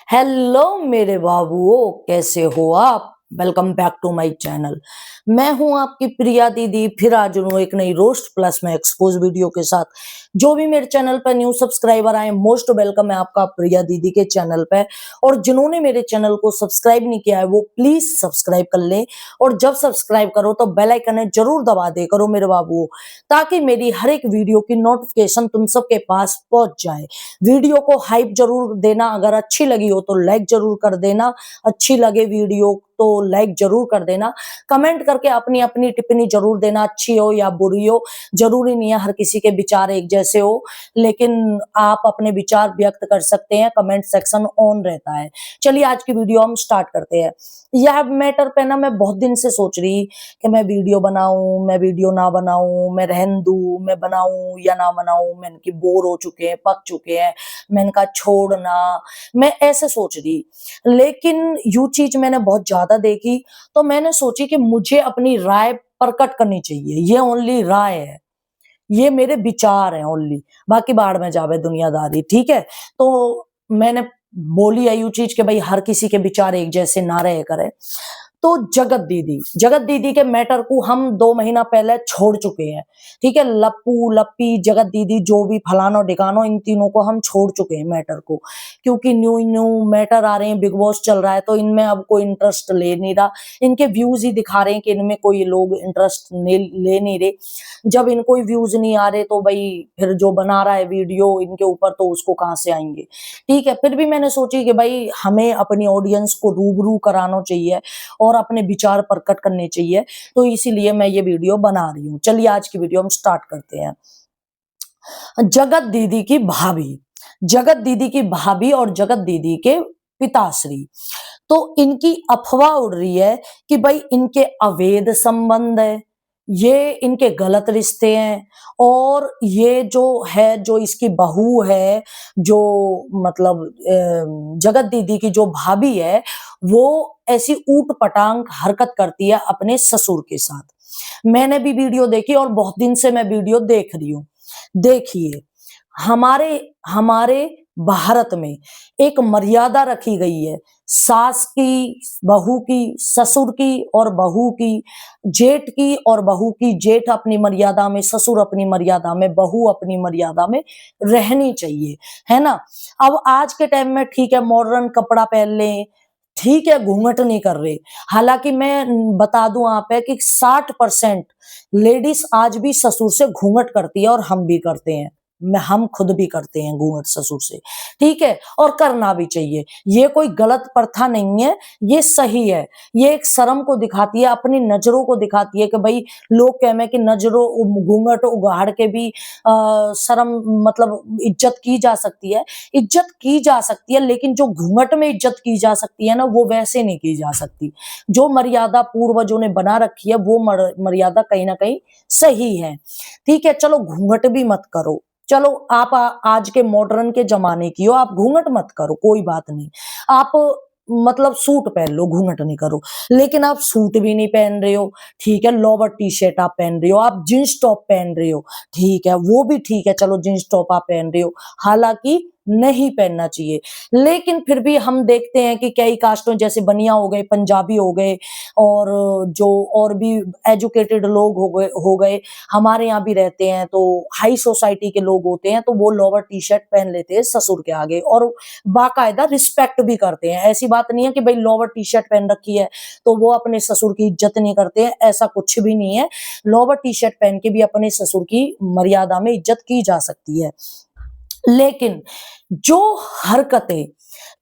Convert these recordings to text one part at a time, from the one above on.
Hello मेरे बाबुओ, कैसे हो आप? Welcome back to my channel. मैं हूं आपकी प्रिया दीदी, फिर आज हूं एक नई रोस्ट प्लस में एक्सपोज वीडियो के साथ। जो भी मेरे चैनल पर न्यू सब्सक्राइबर आए, मोस्ट वेलकम है आपका प्रिया दीदी के चैनल पे। और जिन्होंने मेरे चैनल को सब्सक्राइब नहीं किया है वो प्लीज सब्सक्राइब कर ले। और जब सब्सक्राइब करो तो बेल आइकन जरूर दबा दे करो मेरे बाबुओ, ताकि मेरी हर एक वीडियो की नोटिफिकेशन तुम सबके पास पहुंच जाए। वीडियो को हाइप जरूर देना, अगर अच्छी लगी हो तो लाइक जरूर कर देना। अच्छी लगे वीडियो तो लाइक जरूर कर देना। कमेंट करके अपनी अपनी टिप्पणी जरूर देना, अच्छी हो या बुरी हो। जरूरी नहीं है हर किसी के विचार एक जैसे हो, लेकिन आप अपने विचार व्यक्त कर सकते हैं, कमेंट सेक्शन ऑन रहता है। चलिए आज की वीडियो हम स्टार्ट करते हैं। यह मैटर पे ना मैं बहुत दिन से सोच रही कि मैं वीडियो बनाऊं, मैं वीडियो ना बनाऊं, मैं रहन दूं, मैं बनाऊं या ना बनाऊं। मैं इनकी बोर हो चुके हैं, पक चुके हैं, मैं इनका छोड़ना, मैं ऐसे सोच रही। लेकिन यू चीज मैंने बहुत ज्यादा देखी, तो मैंने सोची कि मुझे अपनी राय प्रकट करनी चाहिए। ये ओनली राय है, ये मेरे विचार हैं ओनली। बाकी बाढ़ में जावे दुनियादारी, ठीक है। तो मैंने बोली है यू चीज के भाई हर किसी के विचार एक जैसे ना रहे करे। तो जगत दीदी के मैटर को हम 2 महीना पहले छोड़ चुके हैं, ठीक है। लप्पू लप्पी जगत दीदी जो भी फलानो ढिकानो, इन तीनों को हम छोड़ चुके हैं मैटर को। क्योंकि न्यू न्यू मैटर आ रहे हैं, बिग बॉस चल रहा है, तो इनमें अब कोई इंटरेस्ट ले नहीं रहा। इनके व्यूज ही दिखा रहे हैं कि इनमें कोई लोग इंटरेस्ट ले नहीं रहे। जब इनको व्यूज नहीं आ रहे तो भाई फिर जो बना रहा है वीडियो इनके ऊपर, तो उसको कहां से आएंगे, ठीक है। फिर भी मैंने सोची कि भाई हमें अपनी ऑडियंस को रूबरू कराना चाहिए और अपने विचार प्रकट करने चाहिए, तो इसीलिए मैं ये वीडियो बना रही हूँ। चलिए आज की वीडियो हम स्टार्ट करते हैं। जगत दीदी की भाभी, जगत दीदी की भाभी और जगत दीदी के पिताश्री, तो इनकी अफवाह उड़ रही है कि भाई इनके अवैध संबंध है, ये इनके गलत रिश्ते हैं। और ये जो है, जो इसकी बहू है, जो मतलब जगत दीदी की जो भाभी है, वो ऐसी ऊट पटांग हरकत करती है अपने ससुर के साथ। मैंने भी वीडियो देखी और बहुत दिन से मैं वीडियो देख रही हूँ। देखिए, हमारे हमारे भारत में एक मर्यादा रखी गई है। सास की, बहू की, ससुर की और बहू की, जेठ की और बहू की। जेठ अपनी मर्यादा में, ससुर अपनी मर्यादा में, बहू अपनी मर्यादा में रहनी चाहिए, है ना। अब आज के टाइम में ठीक है मॉडर्न कपड़ा पहन लें, ठीक है घूंघट नहीं कर रहे। हालांकि मैं बता दूं आप है कि 60% लेडीज आज भी ससुर से घूंघट करती है, और हम भी करते हैं। हम खुद भी करते हैं घूंघट ससुर से, ठीक है। और करना भी चाहिए, ये कोई गलत प्रथा नहीं है, ये सही है। ये एक शर्म को दिखाती है, अपनी नजरों को दिखाती है कि भाई लोग कह में कि नजरों घूंघट उगाड़ के भी शर्म मतलब इज्जत की जा सकती है। इज्जत की जा सकती है, लेकिन जो घूंघट में इज्जत की जा सकती है ना, वो वैसे नहीं की जा सकती। जो मर्यादा पूर्वजों ने बना रखी है वो मर्यादा कहीं ना कहीं सही है, ठीक है। चलो घूंघट भी मत करो, चलो आप आज के मॉडर्न के जमाने की हो, आप घूंघट मत करो, कोई बात नहीं। आप मतलब सूट पहन लो, घूंघट नहीं करो। लेकिन आप सूट भी नहीं पहन रहे हो, ठीक है। लोवर टी शर्ट आप पहन रहे हो, आप जींस टॉप पहन रहे हो, ठीक है, वो भी ठीक है। चलो जींस टॉप आप पहन रहे हो, हालांकि नहीं पहनना चाहिए। लेकिन फिर भी हम देखते हैं कि कई कास्टों जैसे बनिया हो गए, पंजाबी हो गए, और जो और भी एजुकेटेड लोग हो गए हमारे यहाँ भी रहते हैं, तो हाई सोसाइटी के लोग होते हैं, तो वो लोअर टी शर्ट पहन लेते हैं ससुर के आगे, और बाकायदा रिस्पेक्ट भी करते हैं। ऐसी बात नहीं है कि भाई लोअर टी शर्ट पहन रखी है तो वो अपने ससुर की इज्जत नहीं करते हैं, ऐसा कुछ भी नहीं है। लोअर टी शर्ट पहन के भी अपने ससुर की मर्यादा में इज्जत की जा सकती है। लेकिन जो हरकतें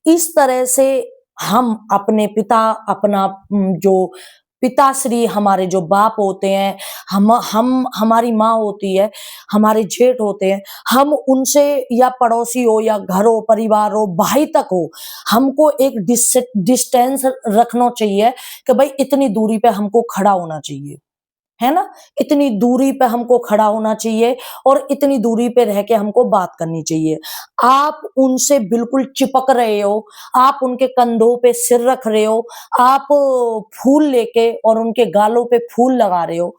इस तरह से हम अपने पिता, अपना जो पिताश्री, हमारे जो बाप होते हैं, हम हमारी माँ होती है, हमारे जेठ होते हैं, हम उनसे, या पड़ोसी हो या घर हो, परिवार हो, भाई तक हो, हमको एक डिस्टेंस रखना चाहिए कि भाई इतनी दूरी पे हमको खड़ा होना चाहिए, है ना? इतनी दूरी पे हमको खड़ा होना चाहिए और इतनी दूरी पे रह के हमको बात करनी चाहिए। आप उनसे बिल्कुल चिपक रहे हो, आप उनके कंधों पे सिर रख रहे हो, आप फूल लेके और उनके गालों पे फूल लगा रहे हो,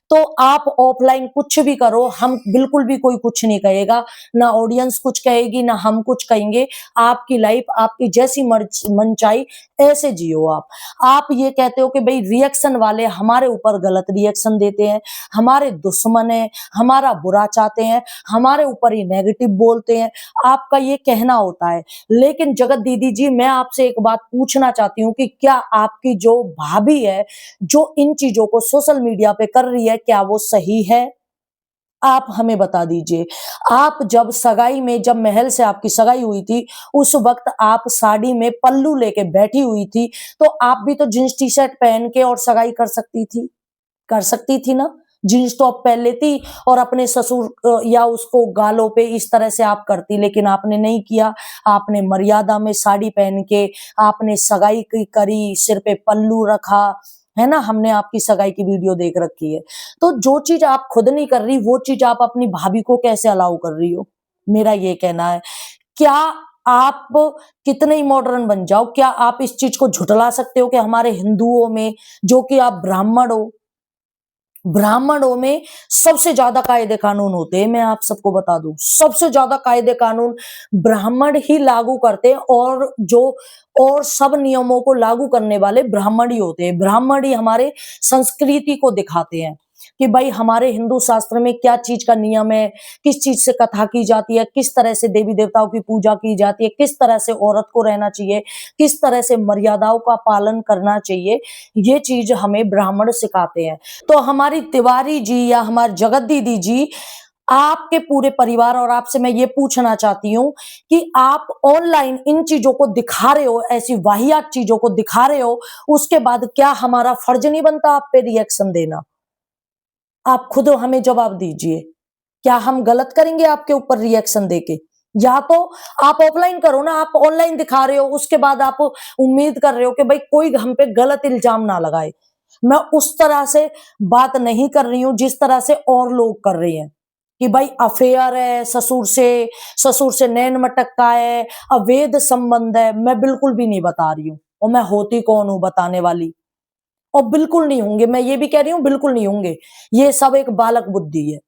तो आप ऑफलाइन कुछ भी करो, हम बिल्कुल भी कोई कुछ नहीं कहेगा, ना ऑडियंस कुछ कहेगी, ना हम कुछ कहेंगे। आपकी लाइफ आपकी जैसी मर्ज़ मन चाही ऐसे जियो आप। आप ये कहते हो कि भई रिएक्शन वाले हमारे ऊपर गलत रिएक्शन देते हैं, हमारे दुश्मन हैं, हमारा बुरा चाहते हैं, हमारे ऊपर ही नेगेटिव बोलते हैं, आपका ये कहना होता है। लेकिन जगत दीदी जी, मैं आपसे एक बात पूछना चाहती हूँ कि क्या आपकी जो भाभी है, जो इन चीज़ों को सोशल मीडिया पे कर रही है, क्या वो सही है? आप हमें बता दीजिए। आप जब सगाई में जब महल से आपकी सगाई हुई थी, उस वक़्त आप साड़ी में पल्लू लेके बैठी हुई थी, तो आप भी तो जीन्स टी-शर्ट पहन के और सगाई कर सकती थी। कर सकती थी ना? जीन्स टॉप पहन लेती और अपने ससुर या उसको गालों पे इस तरह से आप करती, लेकिन आपने नहीं किया। आपने मर्यादा में साड़ी पहन के आपने सगाई की करी, सिर पे पल्लू रखा, है ना? हमने आपकी सगाई की वीडियो देख रखी है। तो जो चीज़ आप खुद नहीं कर रही, वो चीज़ आप अपनी भाभी को कैसे अलाउ कर रही हो? मेरा ये कहना है। क्या आप कितने ही मॉडर्न बन जाओ, क्या आप इस चीज़ को झुठला सकते हो कि हमारे हिंदुओं में, जो कि आप ब्राह्मण हो, ब्राह्मणों में सबसे ज्यादा कायदे कानून होते हैं, मैं आप सबको बता दूं, सबसे ज्यादा कायदे कानून ब्राह्मण ही लागू करते हैं, और सब नियमों को लागू करने वाले ब्राह्मण ही होते हैं। ब्राह्मण ही हमारे संस्कृति को दिखाते हैं कि भाई हमारे हिंदू शास्त्र में क्या चीज का नियम है, किस चीज से कथा की जाती है, किस तरह से देवी देवताओं की पूजा की जाती है, किस तरह से औरत को रहना चाहिए, किस तरह से मर्यादाओं का पालन करना चाहिए, ये चीज हमें ब्राह्मण सिखाते हैं। तो हमारी तिवारी जी या हमारी जगत दीदी जी, आपके पूरे परिवार और आपसे मैं ये पूछना चाहती हूँ कि आप ऑनलाइन इन चीजों को दिखा रहे हो, ऐसी वाहियात चीजों को दिखा रहे हो, उसके बाद क्या हमारा फर्ज नहीं बनता आप पे रिएक्शन देना? आप खुद हमें जवाब दीजिए। क्या हम गलत करेंगे आपके ऊपर रिएक्शन देके? या तो आप ऑफलाइन करो ना, आप ऑनलाइन दिखा रहे हो, उसके बाद आप उम्मीद कर रहे हो कि भाई कोई हम पे गलत इल्जाम ना लगाए। मैं उस तरह से बात नहीं कर रही हूँ जिस तरह से और लोग कर रहे हैं कि भाई अफेयर है, ससुर से नैन मटक्का है, अवैध संबंध है। मैं बिल्कुल भी नहीं बता रही हूँ, और मैं होती कौन हूँ बताने वाली? और बिल्कुल नहीं होंगे, मैं ये भी कह रही हूँ बिल्कुल नहीं होंगे। ये सब एक बालक बुद्धि है।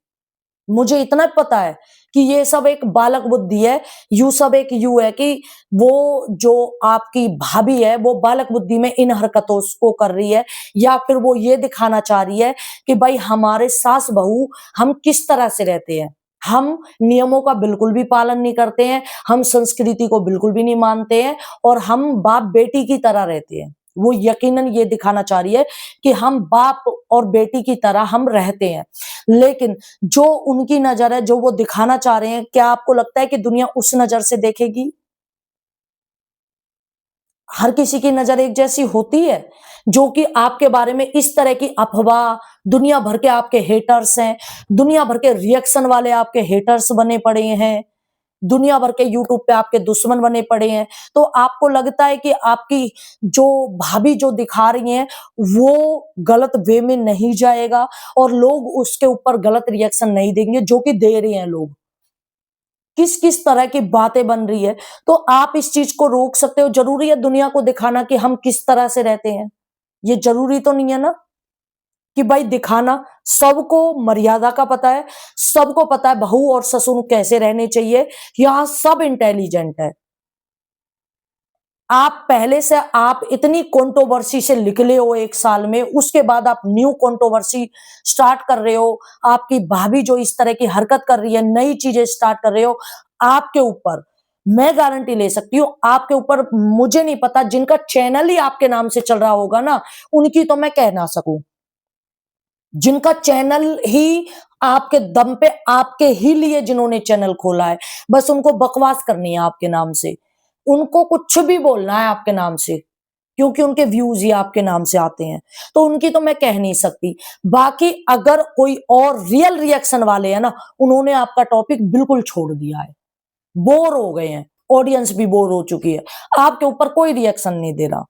मुझे इतना पता है कि ये सब एक बालक बुद्धि है। यू सब एक यू है कि वो जो आपकी भाभी है, वो बालक बुद्धि में इन हरकतों को कर रही है, या फिर वो ये दिखाना चाह रही है कि भाई हमारे सास बहू हम किस तरह से रहते हैं। हम नियमों का बिल्कुल भी पालन नहीं करते हैं, हम संस्कृति को बिल्कुल भी नहीं मानते हैं, और हम बाप बेटी की तरह रहते हैं। वो यकीनन ये दिखाना चाह रही है कि हम बाप और बेटी की तरह हम रहते हैं। लेकिन जो उनकी नज़र है, जो वो दिखाना चाह रहे हैं, क्या आपको लगता है कि दुनिया उस नज़र से देखेगी? हर किसी की नज़र एक जैसी होती है? जो कि आपके बारे में इस तरह की अफ़वाह, दुनिया भर के आपके हेटर्स हैं, दुनिया भर के रिएक्शन वाले आपके हेटर्स बने पड़े हैं, दुनिया भर के यूट्यूब पे आपके दुश्मन बने पड़े हैं। तो आपको लगता है कि आपकी जो भाभी जो दिखा रही हैं, वो गलत वे में नहीं जाएगा और लोग उसके ऊपर गलत रिएक्शन नहीं देंगे, जो कि दे रहे हैं लोग। किस-किस तरह की बातें बन रही है, तो आप इस चीज़ को रोक सकते हो। ज़रूरी है दुनिया को दिखाना कि हम किस तरह से रहते हैं? ये ज़रूरी तो नहीं है ना कि भाई दिखाना। सबको मर्यादा का पता है, सबको पता है बहू और ससुर कैसे रहने चाहिए, यहाँ सब इंटेलिजेंट है। आप पहले से आप इतनी कंट्रोवर्सी से निकले हो 1 साल में, उसके बाद आप न्यू कंट्रोवर्सी स्टार्ट कर रहे हो। आपकी भाभी जो इस तरह की हरकत कर रही है, नई चीज़ें स्टार्ट कर रहे हो, आपके ऊपर मैं गारंटी ले सकती हूँ, आपके ऊपर मुझे नहीं पता जिनका चैनल ही आपके नाम से चल रहा होगा ना, उनकी तो मैं कह ना सकूँ। जिनका चैनल ही आपके दम पे आपके ही लिए जिन्होंने चैनल खोला है, बस उनको बकवास करनी है आपके नाम से। उनको कुछ भी बोलना है आपके नाम से, क्योंकि उनके व्यूज़ ही आपके नाम से आते हैं। तो उनकी तो मैं कह नहीं सकती। बाकी अगर कोई और रियल रिएक्शन वाले हैं ना, उन्होंने आपका टॉपिक बिल्कुल छोड़ दिया है। बोर हो गए हैं, ऑडियंस भी बोर हो चुकी है। आपके ऊपर कोई रिएक्शन नहीं दे रहा,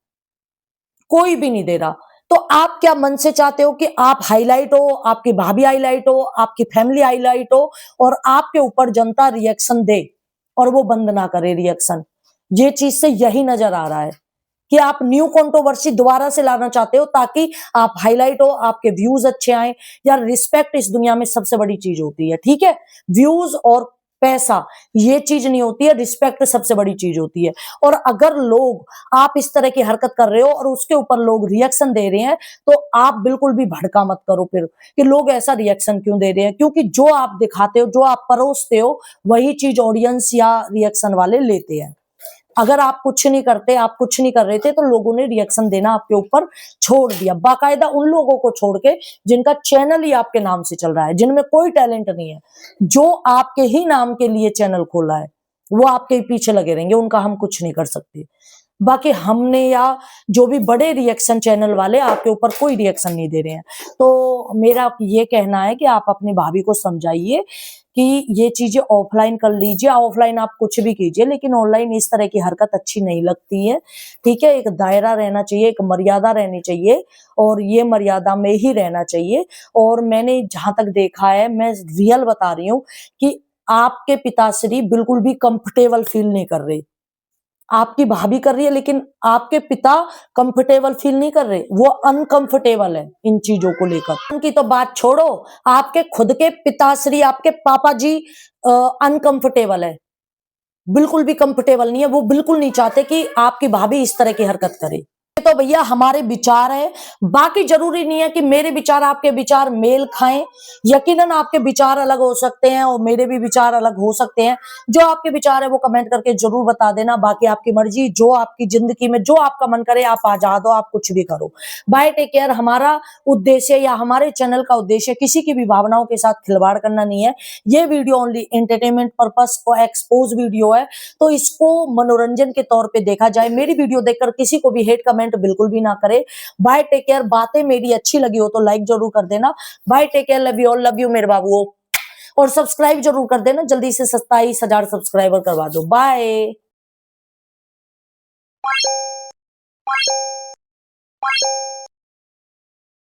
कोई भी नहीं दे रहा। तो आप क्या मन से चाहते हो कि आप हाईलाइट हो, आपकी भाभी हाईलाइट हो, आपकी फैमिली हाईलाइट हो और आपके ऊपर जनता रिएक्शन दे और वो बंद ना करे रिएक्शन। ये चीज से यही नजर आ रहा है कि आप न्यू कंट्रोवर्सी दोबारा से लाना चाहते हो ताकि आप हाईलाइट हो, आपके व्यूज अच्छे आए। यार रिस्पेक्ट इस दुनिया में सबसे बड़ी चीज होती है, ठीक है। व्यूज और पैसा ये चीज नहीं होती है, रिस्पेक्ट सबसे बड़ी चीज होती है। और अगर लोग आप इस तरह की हरकत कर रहे हो और उसके ऊपर लोग रिएक्शन दे रहे हैं तो आप बिल्कुल भी भड़का मत करो फिर कि लोग ऐसा रिएक्शन क्यों दे रहे हैं, क्योंकि जो आप दिखाते हो, जो आप परोसते हो, वही चीज ऑडियंस या रिएक्शन वाले लेते हैं। अगर आप कुछ नहीं करते, आप कुछ नहीं कर रहे थे तो लोगों ने रिएक्शन देना आपके ऊपर छोड़ दिया, बाकायदा उन लोगों को छोड़ के जिनका चैनल ही आपके नाम से चल रहा है, जिनमें कोई टैलेंट नहीं है, जो आपके ही नाम के लिए चैनल खोला है, वो आपके ही पीछे लगे रहेंगे, उनका हम कुछ नहीं कर सकते। बाकी हमने या जो भी बड़े रिएक्शन चैनल वाले आपके ऊपर कोई रिएक्शन नहीं दे रहे हैं। तो मेरा ये कहना है कि आप अपनी भाभी को समझाइए कि ये चीजें ऑफलाइन कर लीजिए, ऑफलाइन आप कुछ भी कीजिए, लेकिन ऑनलाइन इस तरह की हरकत अच्छी नहीं लगती है, ठीक है। एक दायरा रहना चाहिए, एक मर्यादा रहनी चाहिए और ये मर्यादा में ही रहना चाहिए। और मैंने जहां तक देखा है, मैं रियल बता रही हूँ कि आपके पिताश्री बिल्कुल भी कंफर्टेबल फील नहीं कर रहे। आपकी भाभी कर रही है लेकिन आपके पिता कंफर्टेबल फील नहीं कर रहे, वो अनकंफर्टेबल है इन चीजों को लेकर। उनकी तो बात छोड़ो, आपके खुद के पिताश्री, आपके पापा जी अनकंफर्टेबल है, बिल्कुल भी कंफर्टेबल नहीं है। वो बिल्कुल नहीं चाहते कि आपकी भाभी इस तरह की हरकत करे। तो भैया हमारे विचार है, बाकी जरूरी नहीं है कि मेरे विचार आपके विचार मेल खाएं। यकीनन आपके विचार अलग हो सकते हैं और मेरे भी विचार अलग हो सकते हैं। जो आपके विचार है वो कमेंट करके जरूर बता देना। बाकी आपकी मर्जी, जो आपकी जिंदगी में जो आपका मन करे आप आजाद हो, आप कुछ भी करो। Bye, take care. हमारा उद्देश्य या हमारे चैनल का उद्देश्य किसी की भी भावनाओं के साथ खिलवाड़ करना नहीं है। ये वीडियो ओनली एंटरटेनमेंट पर्पस और एक्सपोज वीडियो है, तो इसको मनोरंजन के तौर पे देखा जाए। मेरी वीडियो देखकर किसी को भी हेट कमेंट बिल्कुल भी ना करे। Bye, take care. बातें मेरी अच्छी लगी हो तो लाइक जरूर कर देना। Bye, take care. Love you all, love you मेरे बाबुओं। और सब्सक्राइब जरूर कर देना, जल्दी से 27,000 सब्सक्राइबर करवा दो। बाय।